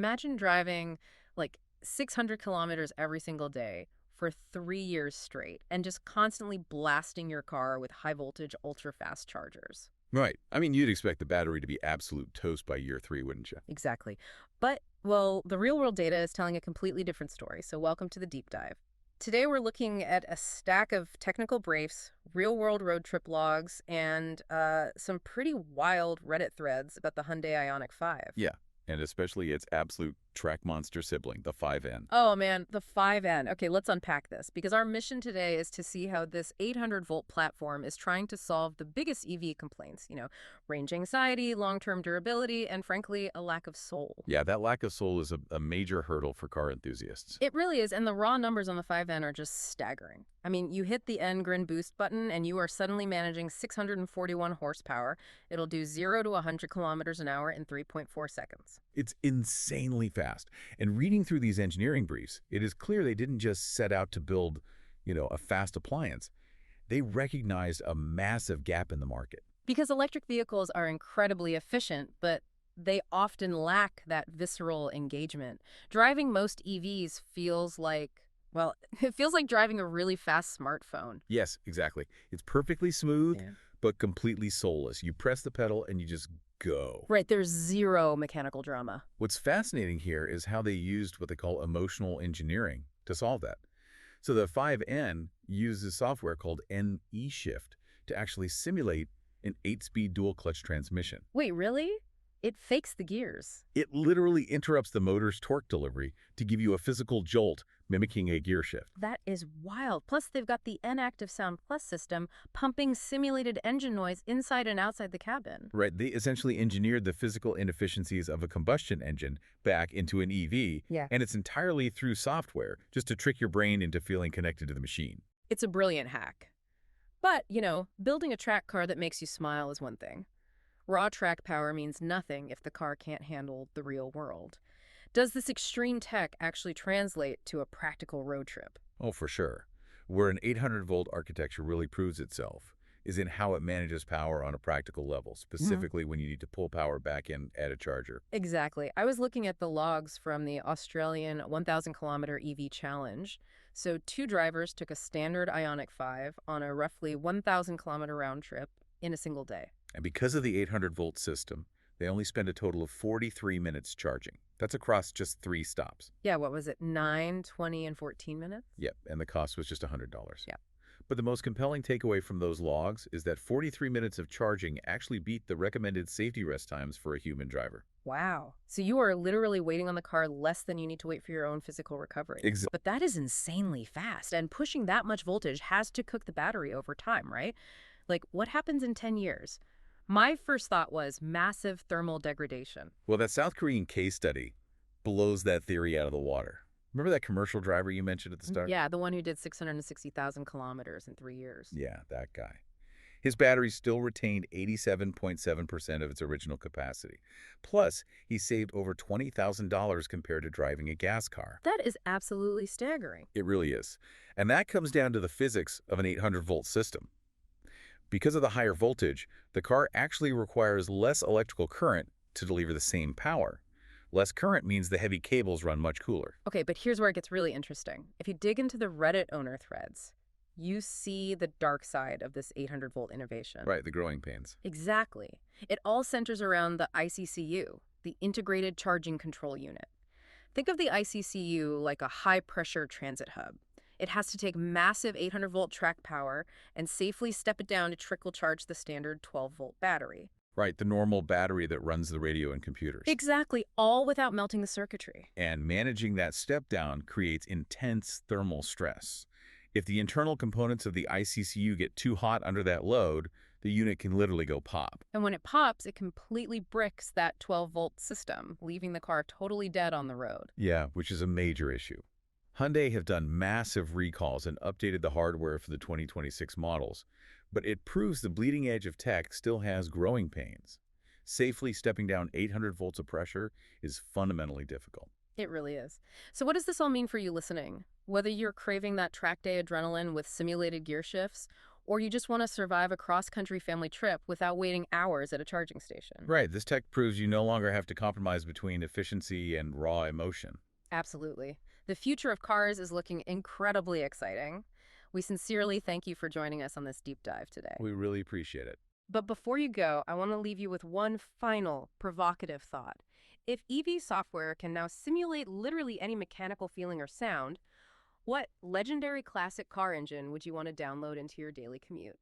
Imagine driving like 600 kilometers every single day for 3 years straight and just constantly blasting your car with high voltage, ultra fast chargers. Right. I mean, you'd expect the battery to be absolute toast by year 3, wouldn't you? Exactly. But, well, the real world data is telling a completely different story. So, welcome to the deep dive. Today, we're looking at a stack of technical briefs, real world road trip logs, and some pretty wild Reddit threads about the Hyundai Ioniq 5. Yeah. And especially its absolute track monster sibling, the 5N. Oh man, the 5N. Okay, let's unpack this because our mission today is to see how this 800-volt platform is trying to solve the biggest EV complaints, range anxiety, long-term durability, and frankly, a lack of soul. Yeah, that lack of soul is a major hurdle for car enthusiasts. It really is, and the raw numbers on the 5N are just staggering. I mean, you hit the N Grin Boost button and you are suddenly managing 641 horsepower. It'll do 0 to 100 kilometers an hour in 3.4 seconds. It's insanely fast. And reading through these engineering briefs, it is clear they didn't just set out to build, a fast appliance. They recognized a massive gap in the market. Because electric vehicles are incredibly efficient, but they often lack that visceral engagement. Driving most EVs feels like, well, it feels like driving a really fast smartphone. Yes, exactly. It's perfectly smooth, Yeah. but completely soulless. You press the pedal and you just go. Right, there's zero mechanical drama. What's fascinating here is how they used what they call emotional engineering to solve that. So the 5N uses software called NE-Shift to actually simulate an 8-speed dual-clutch transmission. Wait, really? It fakes the gears. It literally interrupts the motor's torque delivery to give you a physical jolt, mimicking a gear shift. That is wild. Plus, they've got the N-Active Sound Plus system pumping simulated engine noise inside and outside the cabin. Right, they essentially engineered the physical inefficiencies of a combustion engine back into an EV, Yeah. and it's entirely through software, just to trick your brain into feeling connected to the machine. It's a brilliant hack. But, building a track car that makes you smile is one thing. Raw track power means nothing if the car can't handle the real world. Does this extreme tech actually translate to a practical road trip? Oh, for sure. Where an 800-volt architecture really proves itself is in how it manages power on a practical level, specifically when you need to pull power back in at a charger. Exactly. I was looking at the logs from the Australian 1,000-kilometer EV challenge. So 2 drivers took a standard Ioniq 5 on a roughly 1,000-kilometer round trip in a single day. And because of the 800-volt system, they only spend a total of 43 minutes charging. That's across just 3 stops. Yeah, what was it? 9, 20, and 14 minutes? Yep, and the cost was just $100. Yeah. But the most compelling takeaway from those logs is that 43 minutes of charging actually beat the recommended safety rest times for a human driver. Wow. So you are literally waiting on the car less than you need to wait for your own physical recovery. Exactly. But that is insanely fast, and pushing that much voltage has to cook the battery over time, right? Like, what happens in 10 years? My first thought was massive thermal degradation. Well, that South Korean case study blows that theory out of the water. Remember that commercial driver you mentioned at the start? Yeah, the one who did 660,000 kilometers in 3 years. Yeah, that guy. His battery still retained 87.7% of its original capacity. Plus, he saved over $20,000 compared to driving a gas car. That is absolutely staggering. It really is. And that comes down to the physics of an 800-volt system. Because of the higher voltage, the car actually requires less electrical current to deliver the same power. Less current means the heavy cables run much cooler. Okay, but here's where it gets really interesting. If you dig into the Reddit owner threads, you see the dark side of this 800-volt innovation. Right, the growing pains. Exactly. It all centers around the ICCU, the Integrated Charging Control Unit. Think of the ICCU like a high-pressure transit hub. It has to take massive 800-volt track power and safely step it down to trickle charge the standard 12-volt battery. Right, the normal battery that runs the radio and computers. Exactly, all without melting the circuitry. And managing that step down creates intense thermal stress. If the internal components of the ICCU get too hot under that load, the unit can literally go pop. And when it pops, it completely bricks that 12-volt system, leaving the car totally dead on the road. Yeah, which is a major issue. Hyundai have done massive recalls and updated the hardware for the 2026 models, but it proves the bleeding edge of tech still has growing pains. Safely stepping down 800 volts of pressure is fundamentally difficult. It really is. So what does this all mean for you listening? Whether you're craving that track day adrenaline with simulated gear shifts, Or you just want to survive a cross-country family trip without waiting hours at a charging station. Right, this tech proves you no longer have to compromise between efficiency and raw emotion. Absolutely. The future of cars is looking incredibly exciting. We sincerely thank you for joining us on this deep dive today. We really appreciate it. But before you go, I want to leave you with one final provocative thought. If EV software can now simulate literally any mechanical feeling or sound, what legendary classic car engine would you want to download into your daily commute?